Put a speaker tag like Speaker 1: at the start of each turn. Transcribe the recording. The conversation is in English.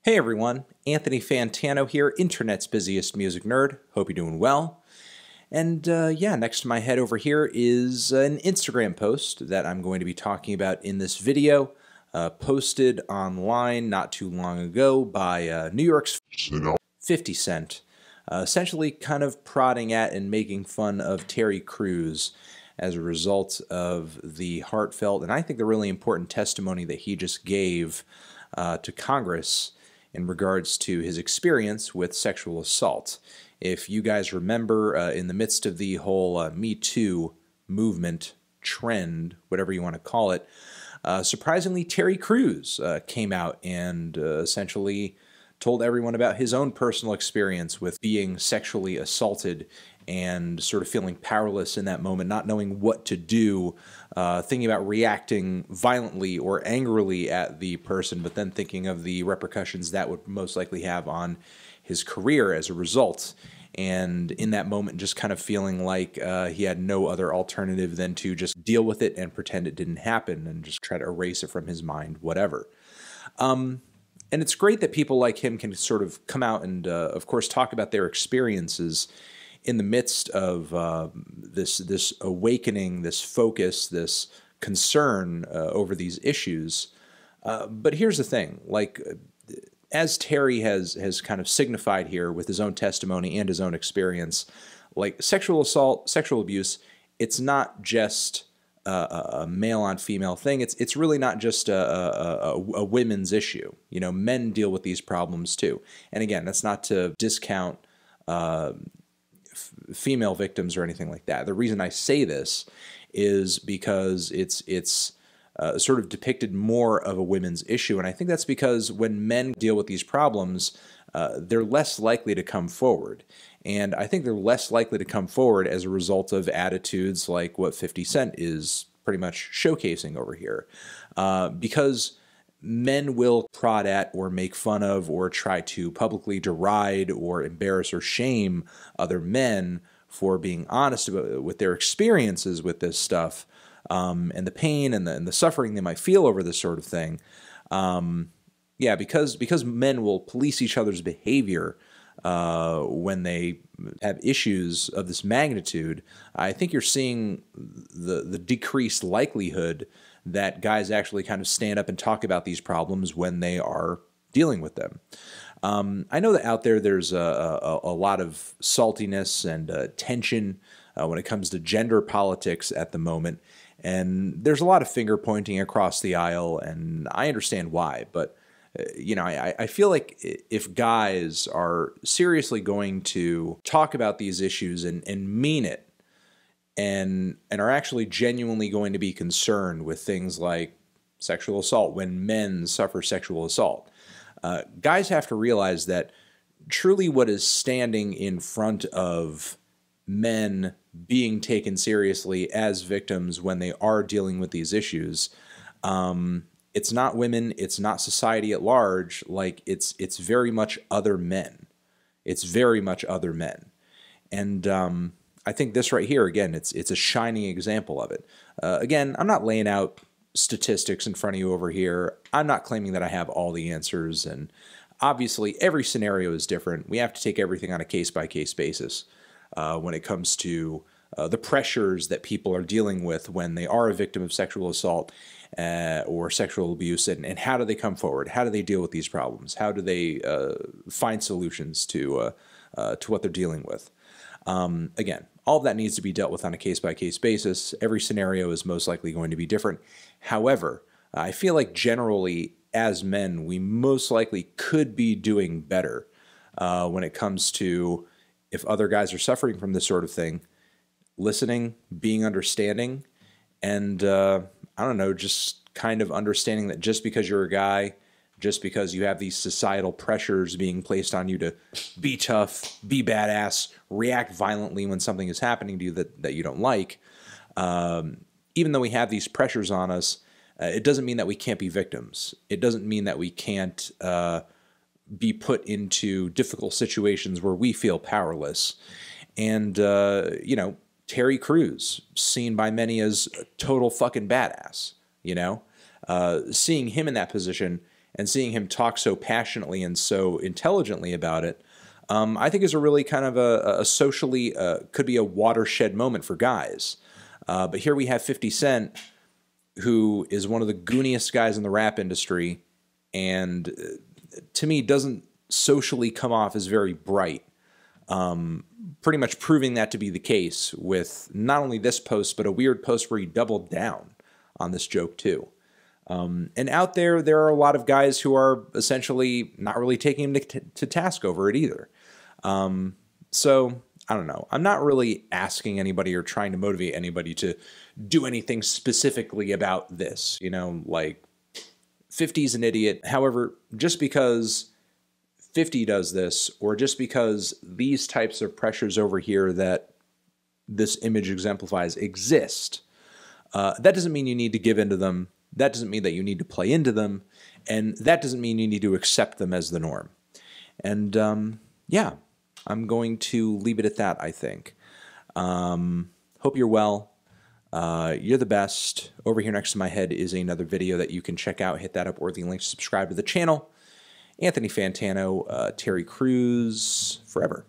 Speaker 1: Hey everyone, Anthony Fantano here, internet's busiest music nerd. Hope you're doing well. And yeah, next to my head over here is an Instagram post that I'm going to be talking about in this video, posted online not too long ago by New York's 50 Cent, essentially kind of prodding at and making fun of Terry Crews as a result of the heartfelt and I think the really important testimony that he just gave to Congress in regards to his experience with sexual assault. If you guys remember, in the midst of the whole Me Too movement, trend, whatever you want to call it, surprisingly, Terry Crews came out and essentially told everyone about his own personal experience with being sexually assaulted and sort of feeling powerless in that moment, not knowing what to do, thinking about reacting violently or angrily at the person, but then thinking of the repercussions that would most likely have on his career as a result. And in that moment, just kind of feeling like he had no other alternative than to just deal with it and pretend it didn't happen and just try to erase it from his mind, whatever. And it's great that people like him can sort of come out and, of course, talk about their experiences in the midst of this awakening, this focus, this concern over these issues. But here's the thing, like, as Terry has kind of signified here with his own testimony and his own experience, like sexual assault, sexual abuse, it's not just a male on female thing. It's really not just a women's issue. You know, men deal with these problems too. And again, that's not to discount female victims or anything like that. The reason I say this is because it's sort of depicted more of a women's issue, and I think that's because when men deal with these problems, they're less likely to come forward. And I think they're less likely to come forward as a result of attitudes like what 50 Cent is pretty much showcasing over here. Because men will prod at or make fun of or try to publicly deride or embarrass or shame other men for being honest with their experiences with this stuff, and the pain and the suffering they might feel over this sort of thing. Yeah, because men will police each other's behavior when they have issues of this magnitude, I think you're seeing the decreased likelihood that guys actually kind of stand up and talk about these problems when they are dealing with them. I know that out there's a lot of saltiness and tension when it comes to gender politics at the moment, and there's a lot of finger pointing across the aisle, and I understand why, but you know, I feel like if guys are seriously going to talk about these issues and mean it, and are actually genuinely going to be concerned with things like sexual assault when men suffer sexual assault, guys have to realize that truly what is standing in front of men being taken seriously as victims when they are dealing with these issues, it's not women, it's not society at large, like it's very much other men. It's very much other men. And I think this right here, again, it's a shining example of it. Again, I'm not laying out statistics in front of you over here. I'm not claiming that I have all the answers, and obviously every scenario is different. We have to take everything on a case-by-case basis when it comes to the pressures that people are dealing with when they are a victim of sexual assault or sexual abuse, and how do they come forward? How do they deal with these problems? How do they find solutions to what they're dealing with? Again, all of that needs to be dealt with on a case-by-case basis. Every scenario is most likely going to be different. However, I feel like generally, as men, we most likely could be doing better when it comes to, if other guys are suffering from this sort of thing, listening, being understanding, and I don't know, just kind of understanding that just because you're a guy, just because you have these societal pressures being placed on you to be tough, be badass, react violently when something is happening to you that you don't like, even though we have these pressures on us, it doesn't mean that we can't be victims. It doesn't mean that we can't be put into difficult situations where we feel powerless. And, you know, Terry Crews, seen by many as a total fucking badass, you know? Seeing him in that position and seeing him talk so passionately and so intelligently about it, I think is a really kind of a socially, could be a watershed moment for guys. But here we have 50 Cent, who is one of the gooniest guys in the rap industry, and to me doesn't socially come off as very bright. Pretty much proving that to be the case with not only this post, but a weird post where he doubled down on this joke too. And out there are a lot of guys who are essentially not really taking him to task over it either. So I don't know. I'm not really asking anybody or trying to motivate anybody to do anything specifically about this, you know, like 50's an idiot. However, just because 50 does this, or just because these types of pressures over here that this image exemplifies exist, that doesn't mean you need to give into them. That doesn't mean that you need to play into them. And that doesn't mean you need to accept them as the norm. And yeah, I'm going to leave it at that, I think. Hope you're well. You're the best. Over here next to my head is another video that you can check out. Hit that upworthy link to subscribe to the channel. Anthony Fantano, Terry Crews, forever.